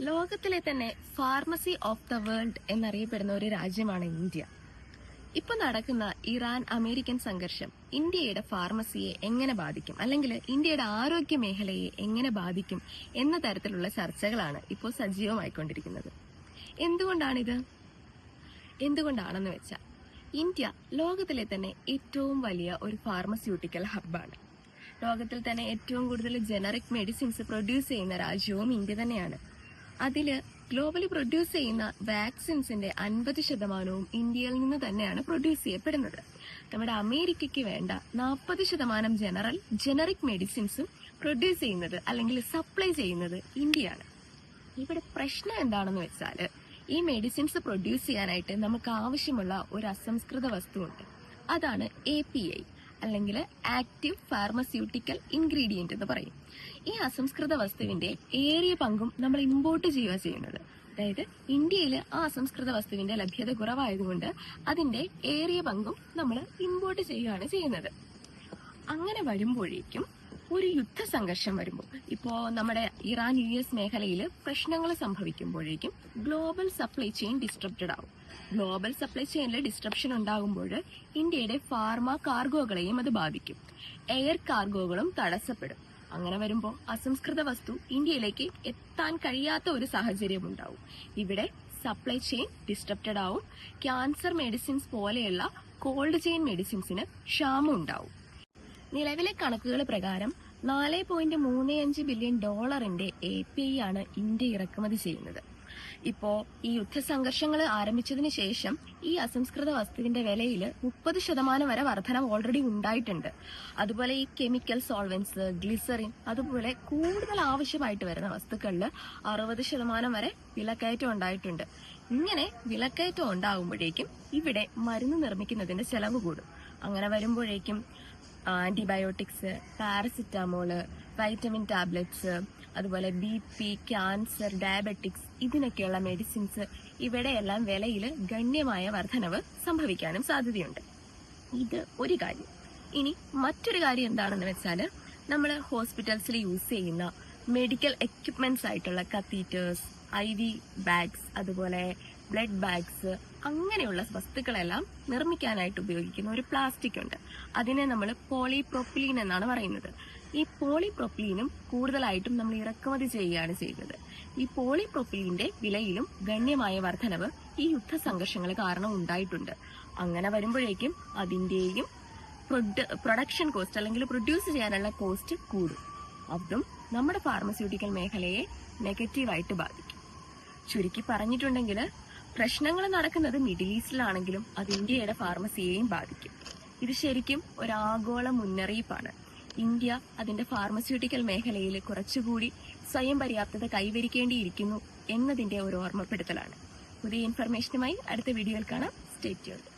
ലോകത്തിലെ തന്നെ pharmacy of the world എന്നറിയപ്പെടുന്ന ഒരു രാജ്യമാണ് ഇന്ത്യ. ഇപ്പൊ നടക്കുന്ന ഇറാൻ അമേരിക്കൻ സംഘർഷം ഇന്ത്യയുടെ ഫാർമസിയെ എങ്ങനെ ബാധിക്കും, അല്ലെങ്കിൽ ഇന്ത്യയുടെ ആരോഗ്യ മേഖലയെ എങ്ങനെ ബാധിക്കും എന്ന തരത്തിലുള്ള ചർച്ചകളാണ് ഇപ്പോൾ സജീവമായിക്കൊണ്ടിരിക്കുന്നത്. എന്തുകൊണ്ടാണെന്ന് വെച്ചാൽ ഇന്ത്യ ലോകത്തിലെ തന്നെ ഏറ്റവും വലിയ ഒരു ഫാർമസ്യൂട്ടിക്കൽ ഹബ്ബാണ്. ലോകത്തിൽ തന്നെ ഏറ്റവും കൂടുതൽ ജനറിക് മെഡിസിൻസ് പ്രൊഡ്യൂസ് ചെയ്യുന്ന രാജ്യവും ഇന്ത്യ തന്നെയാണ്. അതില് ഗ്ലോബലി പ്രൊഡ്യൂസ് ചെയ്യുന്ന വാക്സിൻസിന്റെ 50% ഇന്ത്യയിൽ നിന്ന് തന്നെയാണ് പ്രൊഡ്യൂസ് ചെയ്യപ്പെടുന്നത്. നമ്മുടെ അമേരിക്കയ്ക്ക് വേണ്ട 40% ജനറിക് മെഡിസിൻസും പ്രൊഡ്യൂസ് ചെയ്യുന്നത് അല്ലെങ്കിൽ സപ്ലൈ ചെയ്യുന്നത് ഇന്ത്യയാണ്. ഇവിടെ പ്രശ്നം എന്താണെന്ന് വെച്ചാൽ ഈ മെഡിസിൻസ് പ്രൊഡ്യൂസ് ചെയ്യാനായിട്ട് നമുക്ക് ആവശ്യമുള്ള ഒരു അസംസ്കൃത വസ്തുവുണ്ട്. അതാണ് API അല്ലെങ്കിൽ ആക്റ്റീവ് ഫാർമസ്യൂട്ടിക്കൽ ഇൻഗ്രീഡിയന്റ് എന്ന് പറയും. ഈ അസംസ്കൃത വസ്തുവിന്റെ ഏറിയ പങ്കും നമ്മൾ ഇമ്പോർട്ട് ചെയ്യുന്നത്. അതായത് ഇന്ത്യയിൽ ആ അസംസ്കൃത വസ്തുവിന്റെ ലഭ്യത കുറവായതുകൊണ്ട് അതിന്റെ ഏറിയ പങ്കും നമ്മൾ ഇമ്പോർട്ട് ചെയ്യുന്നത്. അങ്ങനെ വരുമ്പോഴേക്കും ഒരു യുദ്ധ സംഘർഷം വരുമ്പോൾ, ഇപ്പോ നമ്മുടെ ഇറാൻ US മേഖലയിൽ പ്രശ്നങ്ങൾ സംഭവിക്കുമ്പോഴേക്കും ഗ്ലോബൽ സപ്ലൈ ചെയിൻ ഡിസ്ട്രപ്റ്റഡ് ആവും. ഗ്ലോബൽ സപ്ലൈ ചെയിനിൽ ഡിസ്ട്രപ്ഷൻ ഉണ്ടാകുമ്പോൾ ഇന്ത്യയുടെ ഫാർമ കാർഗോകളെയും അത് ബാധിക്കും. എയർ കാർഗോകളും തടസ്സപ്പെടും. അങ്ങനെ വരുമ്പോൾ അസംസ്കൃത വസ്തു ഇന്ത്യയിലേക്ക് എത്താൻ കഴിയാത്ത ഒരു സാഹചര്യം ഉണ്ടാവും. ഇവിടെ സപ്ലൈ ചെയിൻ ഡിസ്ട്രപ്റ്റഡ് ആവും. ക്യാൻസർ മെഡിസിൻസ് പോലെയുള്ള കോൾഡ് ചെയിൻ മെഡിസിൻസിന് ക്ഷാമം ഉണ്ടാവും. നിലവിലെ കണക്കുകൾ പ്രകാരം $4.35 ബില്യൺ API ആണ് ഇന്ത്യ ഇറക്കുമതി ചെയ്യുന്നത്. ഇപ്പോ ഈ യുദ്ധസംഘർഷങ്ങൾ ആരംഭിച്ചതിന് ശേഷം ഈ അസംസ്കൃത വസ്തുവിന്റെ വിലയിൽ 30% വരെ വർധന ഓൾറെഡി ഉണ്ടായിട്ടുണ്ട്. അതുപോലെ ഈ കെമിക്കൽ സോൾവെന്റ്സ്, ഗ്ലിസറിൻ, അതുപോലെ കൂടുതൽ ആവശ്യമായിട്ട് വരുന്ന വസ്തുക്കളിൽ 60% വരെ വിലക്കയറ്റം ഉണ്ടായിട്ടുണ്ട്. ഇങ്ങനെ വിലക്കയറ്റം ഉണ്ടാകുമ്പോഴേക്കും ഇവിടെ മരുന്ന് നിർമ്മിക്കുന്നതിന്റെ ചെലവ് കൂടും. അങ്ങനെ വരുമ്പോഴേക്കും ആന്റിബയോട്ടിക്സ്, പാരസിറ്റമോള്, വൈറ്റമിൻ ടാബ്ലറ്റ്സ്, അതുപോലെ BP, ക്യാൻസർ, ഡയബറ്റിക്സ്, ഇതിനൊക്കെയുള്ള മെഡിസിൻസ്, ഇവിടെയെല്ലാം വിലയിൽ ഗണ്യമായ വർധനവ് സംഭവിക്കാനും സാധ്യതയുണ്ട്. ഇത് ഒരു കാര്യം. ഇനി മറ്റൊരു കാര്യം എന്താണെന്ന് വെച്ചാൽ നമ്മൾ ഹോസ്പിറ്റൽസിൽ യൂസ് ചെയ്യുന്ന മെഡിക്കൽ എക്യുപ്മെന്റ്സ് ആയിട്ടുള്ള കത്തീറ്റേഴ്സ്, IV ബാഗ്സ്, അതുപോലെ ബ്ലഡ് ബാഗ്സ്, അങ്ങനെയുള്ള വസ്തുക്കളെല്ലാം നിർമ്മിക്കാനായിട്ട് ഉപയോഗിക്കുന്ന ഒരു പ്ലാസ്റ്റിക് ഉണ്ട്. അതിനെ നമ്മൾ പോളിപ്രൊപ്പിലീൻ എന്നാണ് പറയുന്നത്. ഈ പോളിപ്രൊപ്പിലീനും കൂടുതലായിട്ടും നമ്മൾ ഇറക്കുമതി ചെയ്യുകയാണ് ചെയ്യുന്നത്. ഈ പോളിപ്രൊപ്പിലീന്റെ വിലയിലും ഗണ്യമായ വർധനവ് ഈ യുദ്ധ സംഘർഷങ്ങൾ കാരണം ഉണ്ടായിട്ടുണ്ട്. അങ്ങനെ വരുമ്പോഴേക്കും അതിന്റെയും പ്രൊഡക്ഷൻ കോസ്റ്റ് അല്ലെങ്കിൽ പ്രൊഡ്യൂസ് ചെയ്യാനുള്ള കോസ്റ്റ് കൂടും. അതും നമ്മുടെ ഫാർമസ്യൂട്ടിക്കൽ മേഖലയെ നെഗറ്റീവായിട്ട് ബാധിക്കും. ചുരുക്കി പറഞ്ഞിട്ടുണ്ടെങ്കിൽ പ്രശ്നങ്ങൾ നടക്കുന്നത് മിഡിൽ ഈസ്റ്റിലാണെങ്കിലും അത് ഇന്ത്യയുടെ ഫാർമസിയെയും ബാധിക്കും. ഇത് ശരിക്കും ഒരു ആഗോള മുന്നറിയിപ്പാണ്. ഇന്ത്യ അതിന്റെ ഫാർമസ്യൂട്ടിക്കൽ മേഖലയിൽ കുറച്ചുകൂടി സ്വയം പര്യാപ്തത കൈവരിക്കേണ്ടിയിരിക്കുന്നു എന്നതിന്റെ ഒരു ഓർമ്മപ്പെടുത്തലാണ്. പുതിയ ഇൻഫർമേഷനുമായി അടുത്ത വീഡിയോയിൽ കാണാം. Stay tuned.